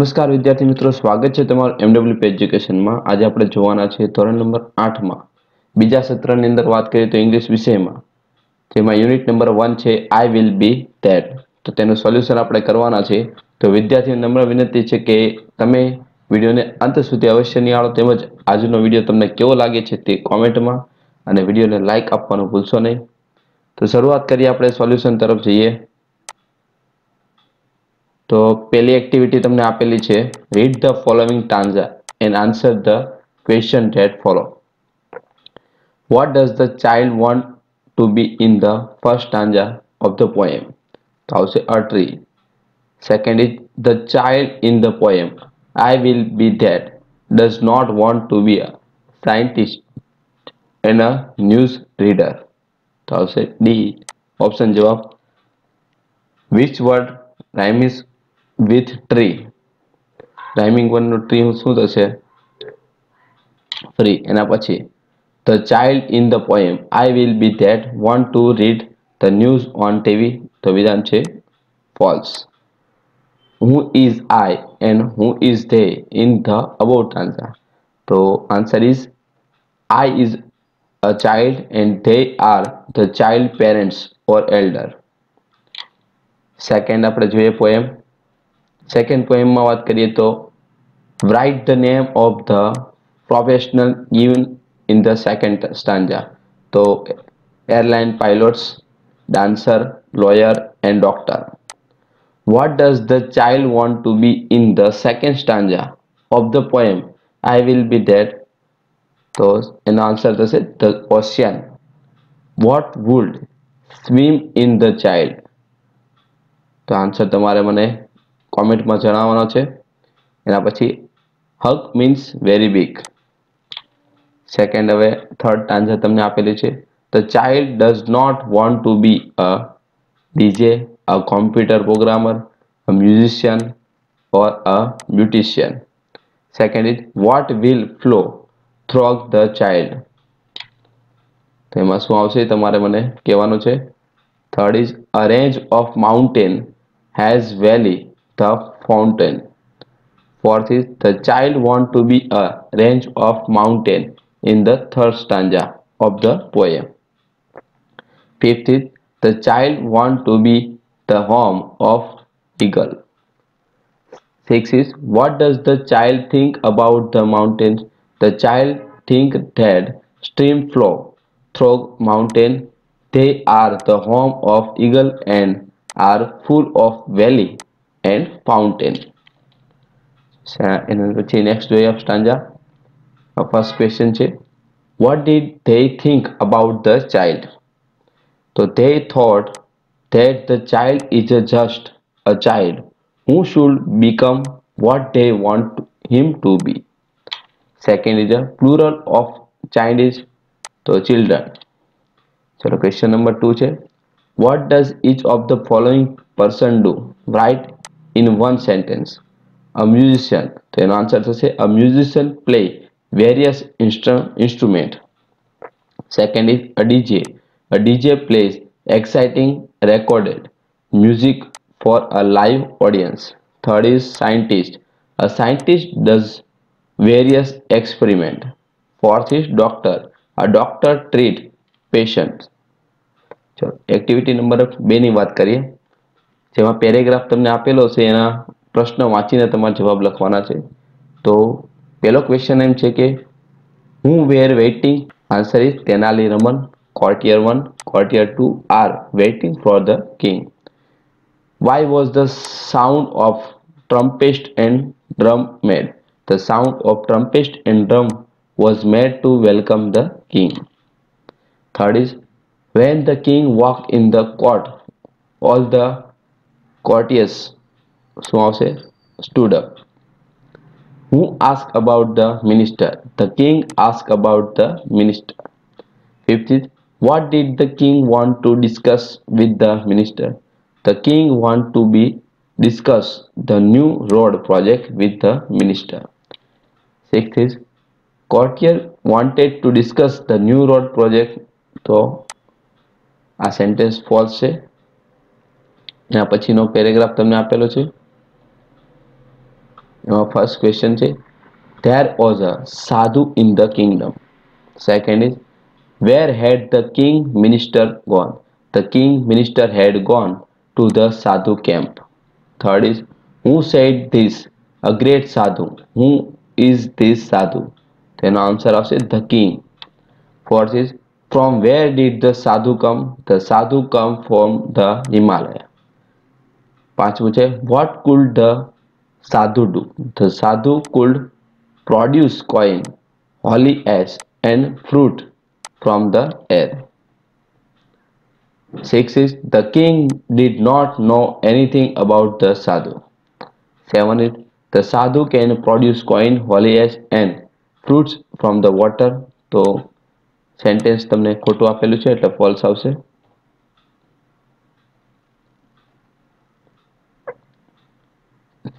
નમસ્કાર વિદ્યાર્થી મિત્રો, સ્વાગત છે તમારું MWP એજ્યુકેશનમાં। આજે આપણે જોવાના છે ધોરણ નંબર 8 માં બીજા સત્રની અંદર વાત કરીએ તો ઇંગ્લિશ વિષયમાં, જેમાં યુનિટ નંબર 1 છે આઈ વિલ બી ધેટ। તો તેનું સોલ્યુશન આપણે કરવાના છે। તો વિદ્યાર્થીઓ નમ્ર વિનંતી છે કે તમે વિડીયોને અંત સુધી અવશ્ય નિહાળો, તેમજ આજનો વિડીયો તમને કેવો લાગે છે તે કોમેન્ટમાં અને વિડીયોને લાઇક આપવાનું ભૂલશો નહીં। તો શરૂઆત કરીએ આપણે સોલ્યુશન તરફ જઈએ। તો પહેલી એક્ટિવિટી તમને આપેલી છે, read the following stanza and answer the question that follow. What does the child want to be in the first stanza of the poem? તો આવશે a tree. Second is the child in the poem I will be that does not want to be a scientist and a news reader. તો આવશે D option જવાબ। Which word rhymes with tree? Rhyming વર્ડનું tree શું થશે? Free. એના પછી the child in the poem I will be that want to read the news on TV? તો વિધાન છે false. Who is I and who is they in the above stanza? તો answer is I is a child and they are the child parents or elder. Second આપણે જોઈએ poem. Second પોએમમાં વાત કરીએ તો write the name of the professional given in the second stanza। તો airline pilots, dancer, lawyer and doctor. What does the child want to be in the second stanza of the poem I will be dead? તો એનો answer થશે the ocean। What would swim in the child? તો answer તમારે મને કોમેન્ટમાં જણાવવાનો છે। એના પછી હક મીન્સ વેરી બિગ। સેકન્ડ હવે થર્ડ સ્ટાન્ઝા તમને આપેલી છે, the child does not want to be a DJ, a computer programmer, a musician or a beautician. Second is what will flow through the child? તો એમાં શું આવશે તમારે મને કહેવાનું છે। Third is a range of mountain has valley the fountain. Fourth is the child want to be a range of mountain in the third stanza of the poem. Fifth is the child want to be the home of eagle. Sixth is what does the child think about the mountains? The child think that stream flow through mountain. They are the home of eagle and are full of valley and fountain. એના પછી next જોઈએ stanza. First question છે, what did they think about the child? તો they thought that the child is just a child who should become what they want him to be. Second is a plural of child is તો children. ચલો question number 2 છે, what does each of the following person do? Write in one sentence. A musician, તો એનો answer થશે a musician play various instrument। Second is a DJ plays exciting recorded music for a live audience। Third is scientist, a scientist does various experiment। Fourth is doctor, a doctor treat patients। ચલો activity number 2 ની વાત કરીએ, જેમાં paragraph તમને આપેલો છે, એના પ્રશ્ન વાંચીને તમારે જવાબ લખવાના છે। તો પહેલો ક્વેશ્ચન એમ છે કે હું were waiting? Answer is Tenali Raman, courtier 1, courtier 2 are waiting for the king. Why was the sound of trumpet and drum made? The sound of trumpet and drum was made to welcome the king. Third is when the king walked in the court all the courtiers શું આવશે? stood up। Who asked about the minister? The king asked about the minister। Fifth is what did the king want to discuss with the minister? The king want to be discuss the new road project with the minister। Sixth is courtier wanted to discuss the new road project। તો આ sentence false છે। એના પછીનો paragraph તમને આપેલો છે, એમાં first question છે, there was a sadhu in the kingdom. Second is, where had the king minister gone? The king minister had gone to the sadhu camp. Third is, who said this? A great sadhu. Who is this sadhu? તેનો answer આવશે the king. Fourth is, from where did the sadhu come? The sadhu come from the Himalaya. પાંચમું છે, what could the sadhu do? The sadhu could produce coin, holy ash and fruit from the air. Six is, the king did not know anything about the sadhu. Seven is, the sadhu can produce coin, holy ash and fruits from the water. તો sentence તમને ખોટું આપેલું છે એટલે false આવશે.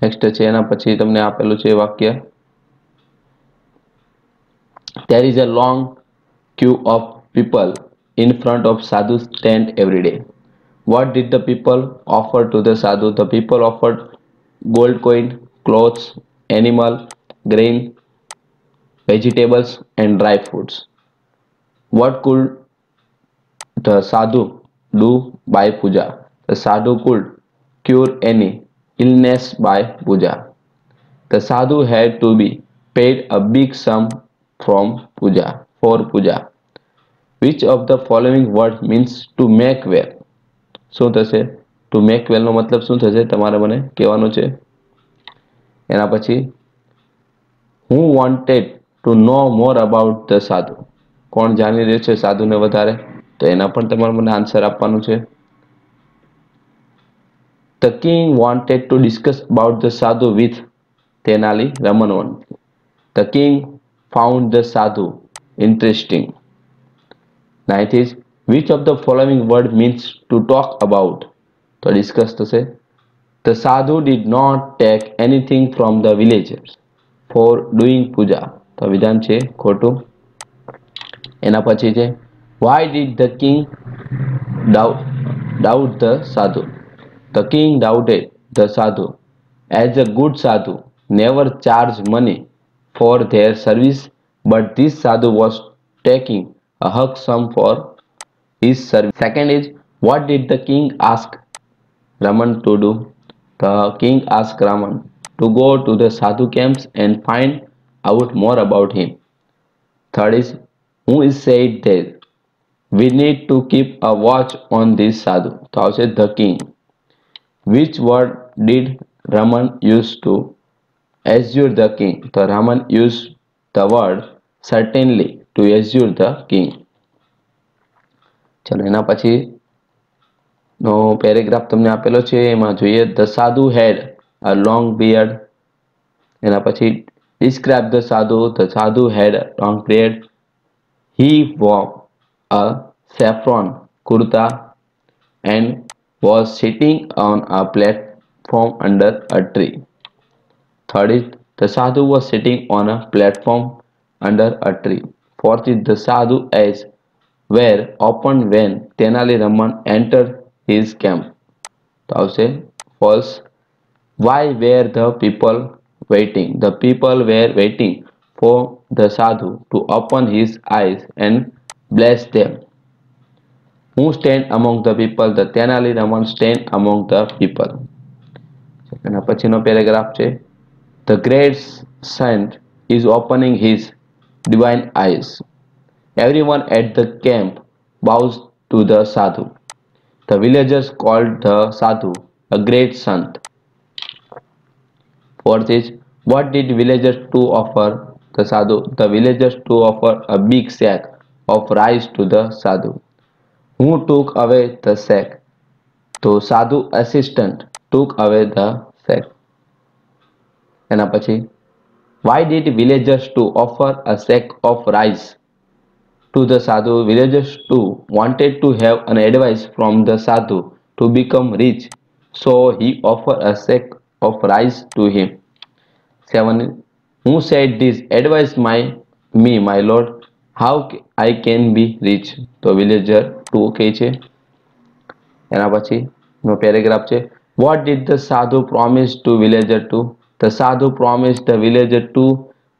Next છે એના પછી તમને આપેલું છે વાક્ય, there is a long queue of people in front of sadhu's tent every day. What did the people offer to the sadhu? The people offered gold coin, clothes, animal, grain, vegetables and dry fruits. What could the sadhu do by puja? The sadhu could cure any illness by puja. The sadhu had to be paid a big sum from puja for puja. Which of the following word means to make well? શું થશે? To make well નો મતલબ શું થશે તમારે મને કહેવાનું છે. એના પછી, who wanted to know more about the sadhu? કોણ જાણી રહ્યું છે સાધુને વધારે? તો એના પણ તમારે મને આન્સર આપવાનું છે. The king wanted to discuss about the sadhu with Tenali Raman only. The king found the sadhu interesting. Ninth is, which of the following word means to talk about? તો ડિસ્કસ થશે. The sadhu did not take anything from the villagers for doing puja. તો વિધાન છે ખોટું. એના પછી છે, why did the king doubt the sadhu? The king doubted the sadhu as a good sadhu never charged money for their service, but this sadhu was taking a hug sum for his service. Second is, what did the king ask Raman to do? The king asked Raman to go to the sadhu camps and find out more about him. Third is, who is said that we need to keep a watch on this sadhu? તો આવશે the king. Which word did Raman use to assure the king? તો Raman used the word certainly to assure the king. ચલો એના પછી નો paragraph તમને આપેલો છે, એમાં જોઈએ, the sadhu had a long beard. એના પછી, describe the sadhu. The sadhu had a long beard. He wore a saffron kurta and was sitting on a platform under a tree. Third is, the sadhu was sitting on a platform under a tree. Fourth is, the sadhu eyes were opened when Tenali Raman entered his camp. તો આવશે false. Why were the people waiting? The people were waiting for the sadhu to open his eyes and bless them. Who stand among the people? The Tenali Raman stand among the people. એના પછીનો paragraph છે, the great saint is opening his divine eyes. Everyone at the camp bows to the sadhu. The villagers called the sadhu a great sant. Fourth is, what did villagers to offer the sadhu? The villagers to offer a big sack of rice to the sadhu. Who took away the sack? તો sadhu assistant took away the sack. એના પછી, why did villagers to offer a sack of rice to the sadhu? Villagers too wanted to have an advice from the sadhu to become rich, so he offered a sack of rice to him. 7. Who said this? Advise me, my lord, how I can be rich? તો villager 2 કહે છે. એના પછી નો paragraph છે, what did the sadhu promise to villager 2? The sadhu promised the villager too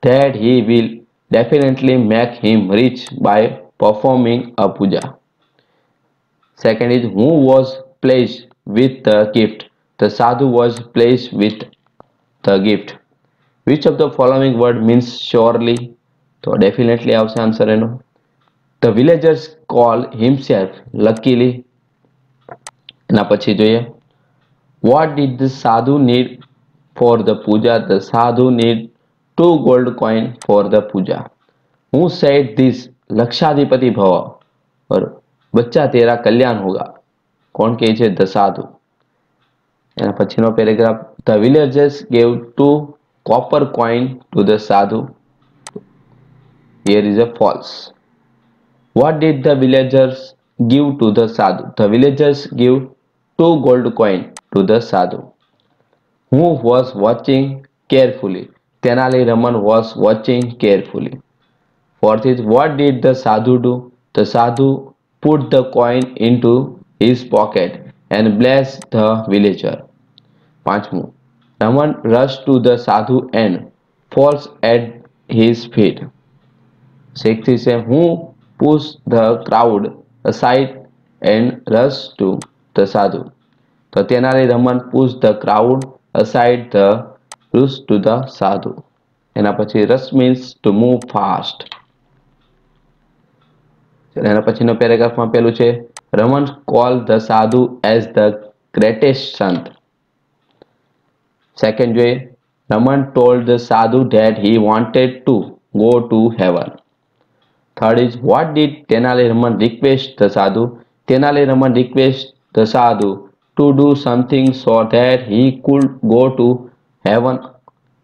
that he will definitely make him rich by performing a puja. Second is who was pleased with the gift. The sadhu was pleased with the gift. Which of the following word means surely? તો definitely આવશે answer એનો. The villagers call himself luckily. એના પછી જોઈએ what did the sadhu need for the puja? The sadhu need 2 gold coin for the puja. Who said this? लक्षाधिपति भव और बच्चा तेरा कल्याण होगा. કોણ કહે છે? the sadhu. એના પછીનો paragraph the villagers gave 2 copper coin to the sadhu. Here is a false. What did the villagers give to the sadhu? The villagers give 2 gold coin to the sadhu. Who was watching carefully? Tenali Raman was watching carefully. Fourth is what did the sadhu do? The sadhu put the coin into his pocket and blessed the villager. પાંચમું Raman rushed to the sadhu and falls at his feet. Sixth is who pushed the crowd aside and rushed to the sadhu. So Tenali Raman pushed the crowd aside the rushed to the sadhu. એના પછી rush means to move fast. એના પછીનો પેરેગ્રાફમાં પેલું છે Raman called the sadhu as the greatest sant. Second way, Raman told the sadhu that he wanted to go to heaven. Third is what did Tenali Raman request the sadhu? Tenali Raman request the sadhu to do something so that he could go to heaven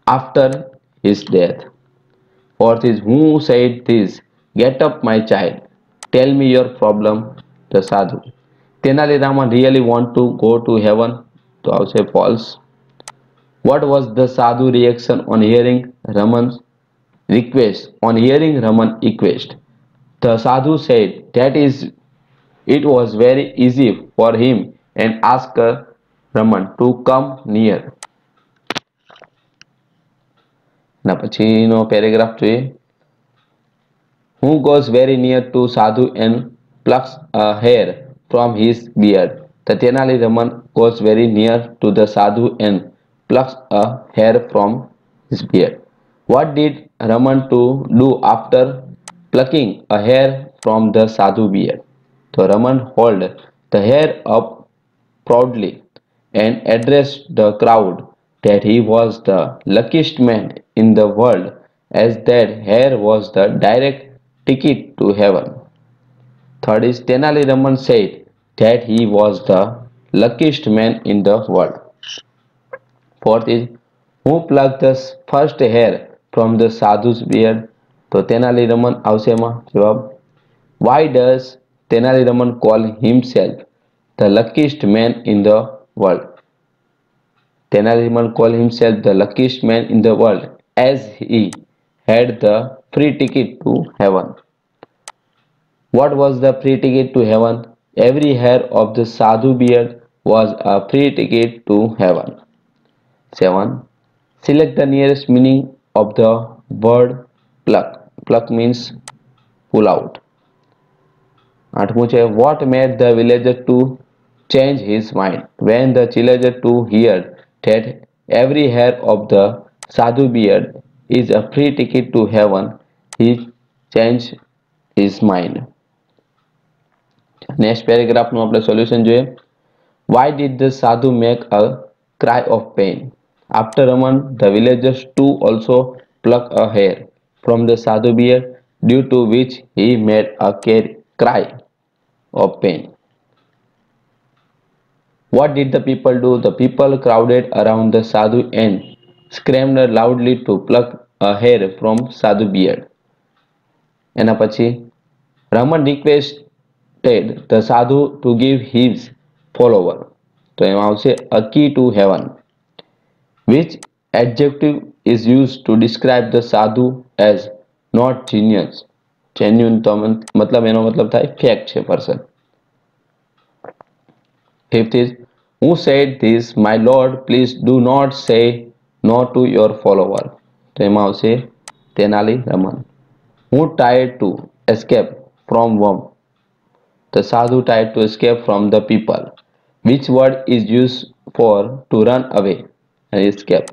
after his death. Fourth is who said this? Get up, my child. Tell me your problem. The sadhu. Tenali Raman really want to go to heaven? So I will say false. What was the sadhu reaction on hearing Raman's request? On hearing Raman's request, the sadhu said that it was very easy for him and asked Raman to come near. ના પછીનો paragraph જોઈએ Who goes very near to sadhu and plucks a hair from his beard? The Tenali Raman goes very near to the sadhu and plucks a hair from his beard. What did Raman to do after plucking a hair from the sadhu beard? So Raman held the hair up proudly and addressed the crowd that he was the luckiest man in the world, as that hair was the direct ticket to heaven. Third is Tenali Raman said that he was the luckiest man in the world. Fourth is who plucked the first hair from the sadhu's beard? તો Tenali Raman આવશે એમાં જવાબ. Why does Tenali Raman call himself the luckiest man in the world? Tenali Raman called himself the luckiest man in the world as he had the free ticket to heaven. What was the free ticket to heaven? Every hair of the sadhu beard was a free ticket to heaven. 7. Select the nearest meaning of the word pluck. Pluck means pull out. 8 છે what made the villager to change his mind? When the villager to heard that every hair of the sadhu beard is a free ticket to heaven, he changed his mind. Next paragraph નું આપણે solution જોઈએ. Why did the sadhu make a cry of pain? After Raman, the villagers too also pluck a hair from the sadhu beard, due to which he made a cry of pain. What did the people do? The people crowded around the sadhu and screamed loudly to pluck a hair from sadhu beard. એના પછી Raman requested the sadhu to give his follower. તો એમાં આવશે a key to heaven. Which adjective is used to describe the sadhu as not genius? Genuine તો મતલબ એનો મતલબ થાય fake છે person. Fifth is who said this? My lord, please do not say no to your follower. तो एमां आवशे Tenali Raman. Who tried to escape from worm. The sadhu tried to escape from the people. Which word is used for to run away and escape?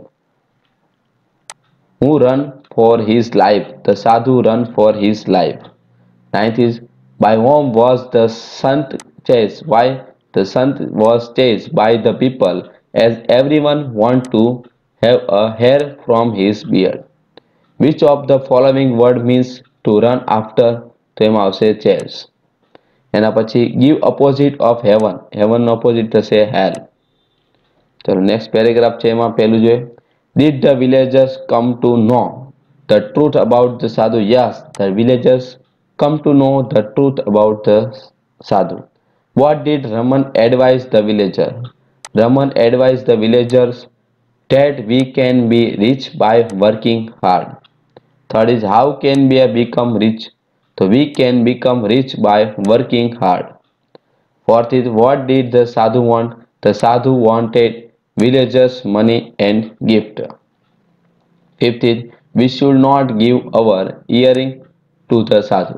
Who run for his life? The sadhu run for his life. Ninth is, by whom was the sant chased? Why the sant was chased by the people, as everyone want to have a hair from his beard. Which of the following word means to run after? તો એમાં આવશે chase. એના પછી give opposite of heaven. heaven નો opposite થશે hell. ચલો next paragraph છે એમાં પહેલું જોઈએ. Did the villagers come to know the truth about the sadhu? Yes, the villagers come to know the truth about the sadhu. What did Raman advise the villager? Raman advised the villagers that we can be rich by working hard. Third is, how can we become rich? So we can become rich by working hard. Fourth is, what did the sadhu want? The sadhu wanted villagers money and gift. Fifth is, we should not give our earring to the sadhu.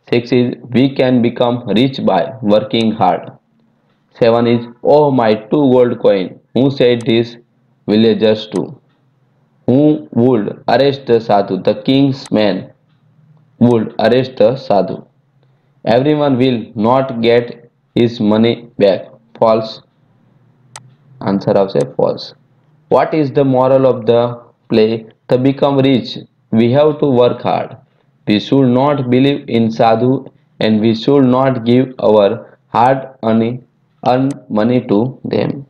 Sixth is, we can become rich by working hard. Seven is, oh my 2 gold coin, who said this? Villagers too. Who would arrest the sadhu? The king's man would arrest the sadhu. Everyone will not get his money back. False. Answer of say false. What is the moral of the play? To become rich, we have to work hard. We should not believe in sadhu and we should not give our hard earned money to them.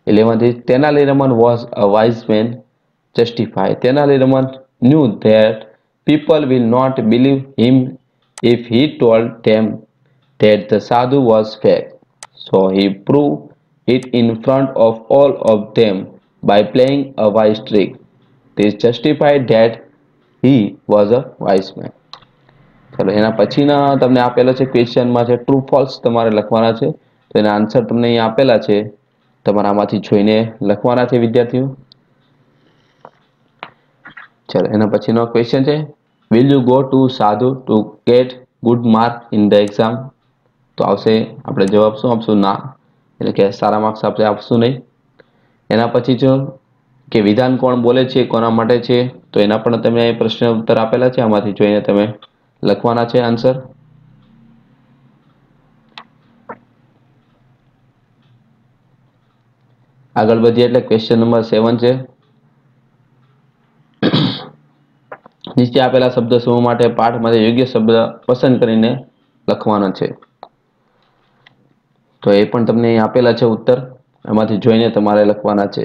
11th is, Tenali Raman was a wise man. Justify. Tenali Raman knew that people will not believe him if he told them that the sadhu was fake. So he proved it in front of all of them by playing a wise trick. This justified that he was a wise man. ચલો એના પછીના તમને આપેલો છે ક્વેશ્ચનમાં છે true false તમારે લખવાના છે. તો એના આન્સર તમને અહીં આપેલા છે, તમારે આમાંથી જોઈને લખવાના છે વિદ્યાર્થીઓ. ચલો એના પછીનો ક્વેશ્ચન છે, will you go to sadhu to get good mark in the exam? તો આવશે આપણે જવાબ શું આપશું? ના, એટલે કે સારા માર્ક્સ આપણે આપશું નહીં. એના પછી જો કે વિધાન કોણ બોલે છે, કોના માટે છે, તો એના પણ તમે પ્રશ્ન ઉત્તર આપેલા છે, આમાંથી જોઈને તમે લખવાના છે આન્સર. આગળ વધીએ એટલે ક્વેશ્ચન નંબર 7 છે. નીચે આપેલા શબ્દ સમૂહ માટે પાઠમાંથી યોગ્ય શબ્દ પસંદ કરીને લખવાના છે. તો એ પણ તમને અહીં આપેલા છે ઉત્તર, એમાંથી જોઈને તમારે લખવાના છે.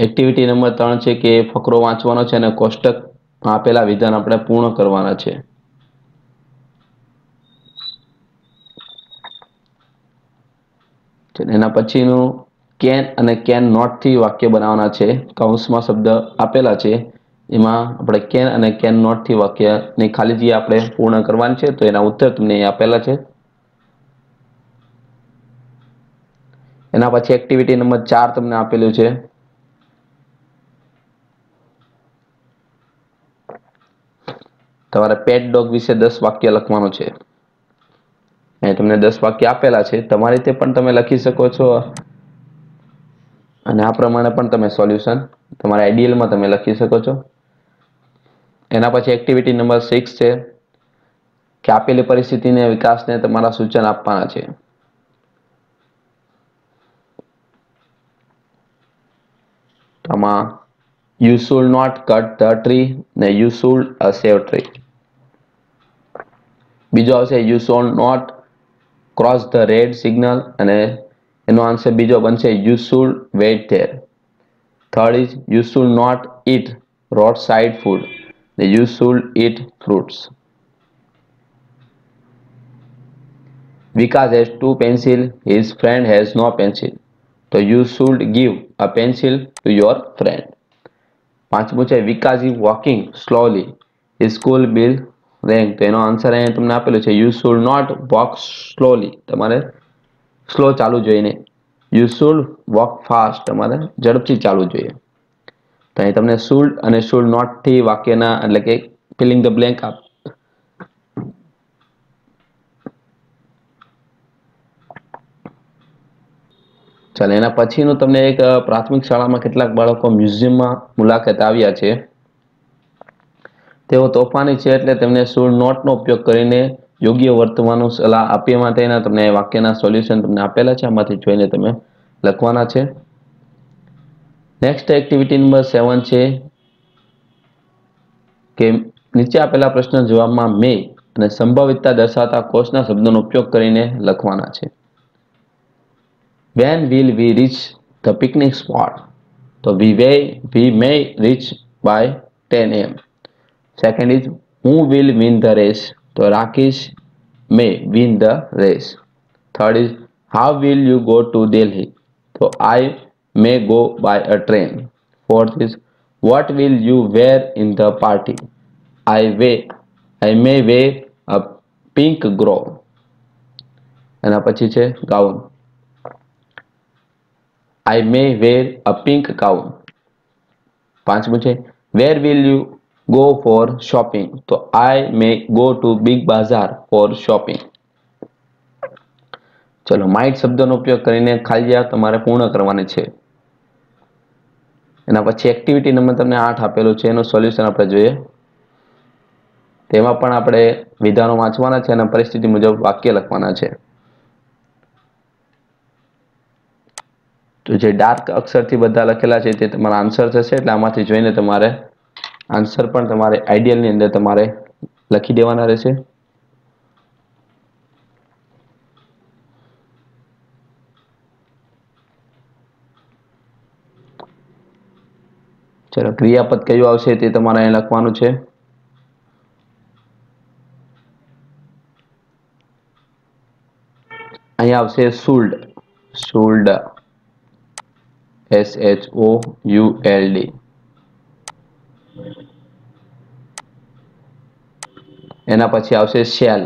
એક્ટિવિટી નંબર 3 છે કે ફકરો વાંચવાનો છે અને કોષ્ટકમાં આપેલા વિધાન આપણે પૂર્ણ કરવાના છે. એના પછીનું કેન અને કેન નોટ થી વાક્ય બનાવવાના છે. કૌંસમાં શબ્દ આપેલા છે, એમાં આપણે કેન અને કેન નોટ થી વાક્યની ખાલી જગ્યા આપણે પૂર્ણ કરવાની છે. તો એના ઉત્તર તમને અહીં આપેલા છે. એના પછી એક્ટિવિટી નંબર 4 તમને આપેલું છે. તમારે પેટ ડોગ વિશે 10 વાક્ય લખવાનું છે. અહીં તમને 10 વાક્ય આપેલા છે, તમારી રીતે પણ તમે લખી શકો છો અને આ પ્રમાણે પણ તમે સોલ્યુશન તમારા આઈડિયલમાં તમે લખી શકો છો. એના પછી એક્ટિવિટી નંબર 6 છે કે આપેલી પરિસ્થિતિને વિકાસને તમારા સૂચન આપવાના છે. આમાં you should not cut the tree ને you should save tree. બીજો આવશે you should not cross the red signal અને એનો આન્સર બીજો બનશે you should wait there. Third is you should not eat roadside food ને you should eat fruits. Vikas has 2 pencils, his friend has no pencil. So you should give a pencil to your friend. પાંચમું છે વિકાસ is walking slowly, his school bell rang. તો એનો answer અહીંયા તમને આપેલું છે you should not walk slowly. તમારે slow ચાલુ જોઈને યુ શુડ વોક ફાસ્ટ, તમારે ઝડપથી ચાલવું જોઈએ. તો અહીં તમને શુડ અને શુડ નોટ થી વાક્યના એટલે કે ફિલિંગ ધ બ્લેન્ક ચાલો એના પછીનું તમને એક પ્રાથમિક શાળામાં કેટલાક બાળકો મ્યુઝિયમમાં મુલાકાત આવ્યા છે. તેઓ તોફાની છે એટલે તેમને શુડ નોટનો ઉપયોગ કરીને યોગ્ય વર્તવાનું સલાહ આપવા માટેના તમને વાક્યના સોલ્યુશન તમને આપેલા છે. આમાંથી જોઈને તમે લખવાના છે. નેક્સ્ટ એક્ટિવિટી નંબર 7 છે કે નીચે આપેલા પ્રશ્ન જવાબમાં મે અને સંભવિતતા દર્શાવતા કોષના શબ્દોનો ઉપયોગ કરીને લખવાના છે. When will we reach the picnic spot? So we may reach by 10 a.m. Second is who will win the race? So Rakesh may win the race. Third is how will you go to Delhi? So I may go by a train. Fourth is what will you wear in the party? I may wear a pink gown. એના પછી છે gown. I may wear a pink gown. પાંચમું છે where will you go for shopping? તો I may go to big bazaar for shopping. ચલો might શબ્દનો ઉપયોગ કરીને ખાલી જગ્યા તમારે પૂર્ણ કરવાની છે. એના પછી એક્ટિવિટી નંબર તમને 8 આપેલું છે, એનું સોલ્યુશન આપણે જોઈએ. તેમાં પણ આપણે વિધાનો વાંચવાના છે અને પરિસ્થિતિ મુજબ વાક્ય લખવાના છે. તો જે ડાર્ક અક્ષરથી બધા લખેલા છે તે તમારા આન્સર થશે, એટલે આમાંથી જોઈને તમારે આન્સર પણ તમારે આઈડિયલની અંદર તમારે લખી દેવાના રહેશે. ચલો ક્રિયાપદ કયું આવશે તે તમારે અહીં લખવાનું છે. અહીં આવશે શુલ્ડ. શુલ્ડ SHOULD. એના પછી આવશે શેલ.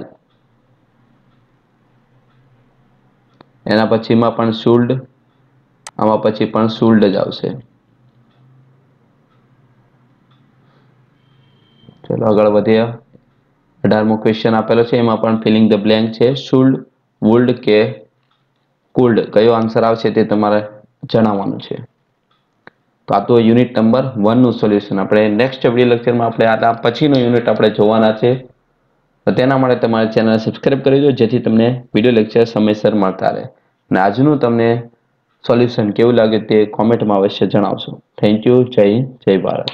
એના પછીમાં પણ શુલ્ડ, આમાં પછી પણ શુલ્ડ જ આવશે. ચલો આગળ વધીએ. 18મો ક્વેશ્ચન આપેલો છે, એમાં પણ ફિલિંગ ધ બ્લેન્ક છે. શુલ્ડ, વુલ્ડ કે કુલ્ડ કયો આન્સર આવશે તે તમારે જણાવવાનું છે. તો આ તો યુનિટ નંબર 1 નું સોલ્યુશન. આપણે નેક્સ્ટ વિડીયો લેક્ચરમાં આપણે આ પછીનો યુનિટ આપણે જોવાના છે. તો તેના માટે તમારી ચેનલ સબસ્ક્રાઇબ કરી દો, જેથી તમને વિડીયો લેક્ચર સમયસર મળતા રહે. અને આજનું તમને સોલ્યુશન કેવું લાગે તે કોમેન્ટમાં અવશ્ય જણાવશો. Thank you. જય હિન્દ, જય ભારત.